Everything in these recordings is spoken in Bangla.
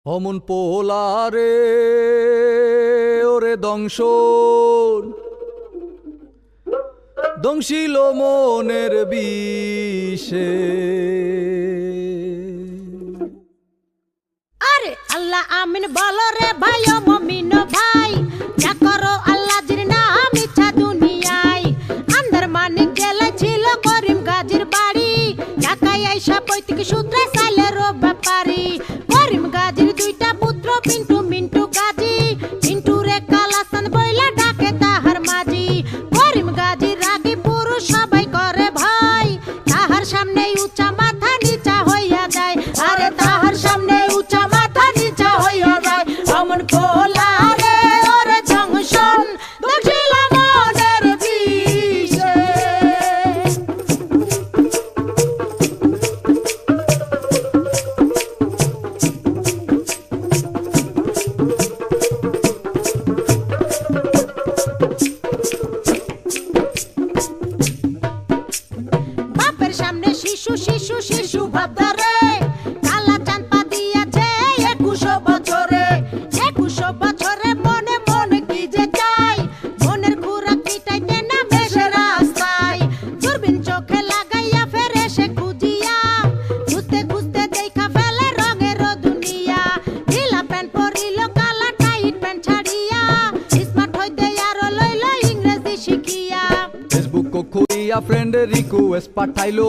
অমন পোলারে ওরে দংশন দংশিল মনের বিষে। আরে আল্লাহ আমিন বলো রে ভাই ও মমিন ভাই, যা করো আল্লাহ জির নাম ইচ্ছা দুনিয়ায়। আন্দার মানিক জেলা ছিল করিম গাজীর বাড়ি, ঢাকায় আইসা পৈতৃক সূত্রে সাইলের ব্যাপারী। করিম গাজীর দুইটা পুত্র পিন্টু মিন্টু গাজী, পিন্টু রে কালাসান বইলা ডাকে তাহার মাঝি। করিম গাজীর রাগী পুরুষ সবাই করে ভয়, তাহার সামনে উঁচা মাথা নিচা হইয়া যায়। আরে তাহার সামনে উঁচা মাথা নিচা হইয়া যায়। অমন পোলারে ওরে জংশন দখিল মনের বিষে। বাপের সামনে শিশু শিশু শিশু ভাবদারে, কালা চাঁদ পা দিয়াছে 21 বছরে। 21 বছরে মনে মনে কি যে চাই, মনের খুরাক মিটাইতে না বেশে রাস্তায়। দূরবীন চোখে লাগাইয়া ফেরে সে খুঁজিয়া, খুঁজতে খুঁজতে দেখা ফেলে রঙের দুনিয়া। ঢিলা প্যান্ট পরিল কালা টাইট প্যান্ট ছাড়িয়া, স্মার্ট হইতে আরো লইল ইংরেজি শিখিয়া। ফেসবুক খুইয়া ফ্রেন্ডের রিকোয়েস্ট পাঠাইলো,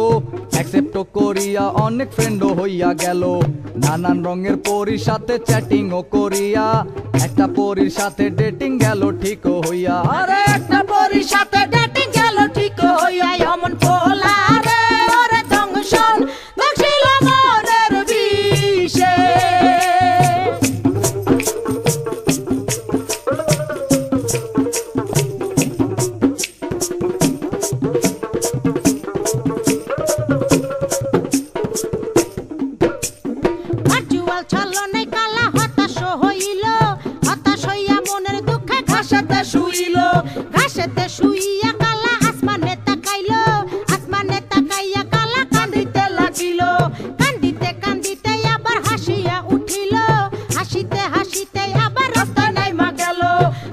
অ্যাকসেপ্ট করিয়া অনেক ফ্রেন্ডও হইয়া গেল। নানান রঙের পরীর সাথে চ্যাটিংও করিয়া, একটা পরীর সাথে ডেটিং গেল ঠিকও হইয়া। আরে একটা পরীর সাথে ডেটিং গেল ঠিক হইয়া। অমন পোলারে ওরে জংশন দখিল মনের বিষে। ভার্চুয়াল ছলনায় কালা হতাশ হইল, হতাশ হইয়া মনের দুঃখে ঘাসেতে শুইল। ঘাসেতে শুইয়া কালা আসমানে তাকাইল, আসমানে তাকাইয়া কালা কান্দিতে লাগিল। কান্দিতে কান্দিতে আবার হাসিয়া উঠিল, হাসিতে হাসিতে আবার রাস্তায় নাইমা গেল।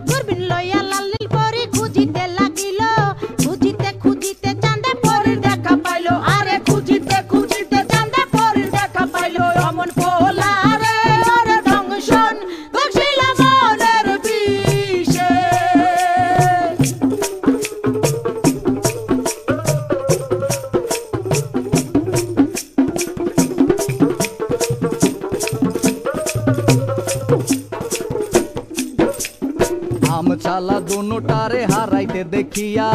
দূরবীন লইয়া লালিল পরি খুঁজিতে লাগিল, খুঁজিতে খুঁজিতে চাঁদে পরির দেখা পাইল। আরে খুঁজিতে খুঁজিতে চাঁদে পরির দেখা পাইল। অমন পোলারে ওরে জংশন দখিল মনের বিষে। আম চালা দুটারে হারাইতে দেখিয়া,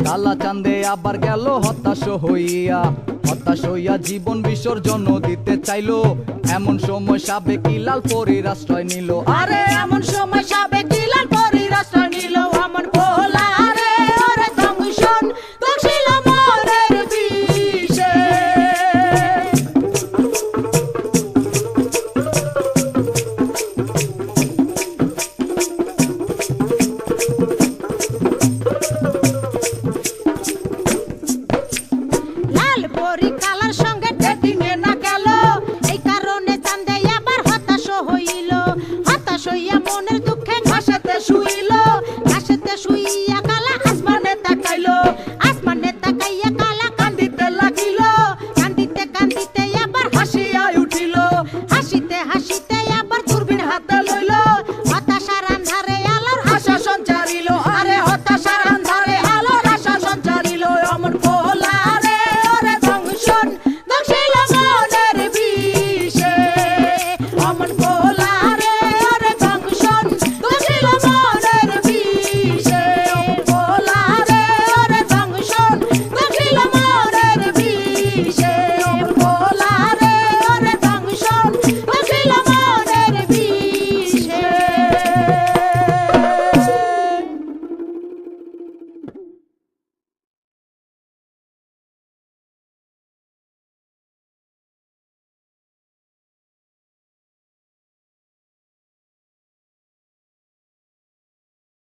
কালা চাঁদে আবার গেল হতাশ হইয়া। হতাশ হইয়া জীবন বিসর্জন দিতে চাইলো, এমন সময় সাবেক লাল পরীর আশ্রয় নিল। আরে এমন সময় সাবেক লাল পরীর আশ্রয় নিল। অমন পোলারে ওরে জংশন দখিল মনের বিষে। লাল পরী কালার সঙ্গে ডেটিং এ না গেল, এই কারণে চাঁদে আবার হতাশ হইল। হতাশ হইয়া মনের দুঃখে ঘাসেতে শুইল, ঘাসেতে শুইয়া কালা আসমানে তাকাইল। আসমানে তাকাইয়া কালা কান্দিতে লাগিল, কান্দিতে কান্দিতে আবার হাসিয়া উঠিল। হাসিতে হাসিতে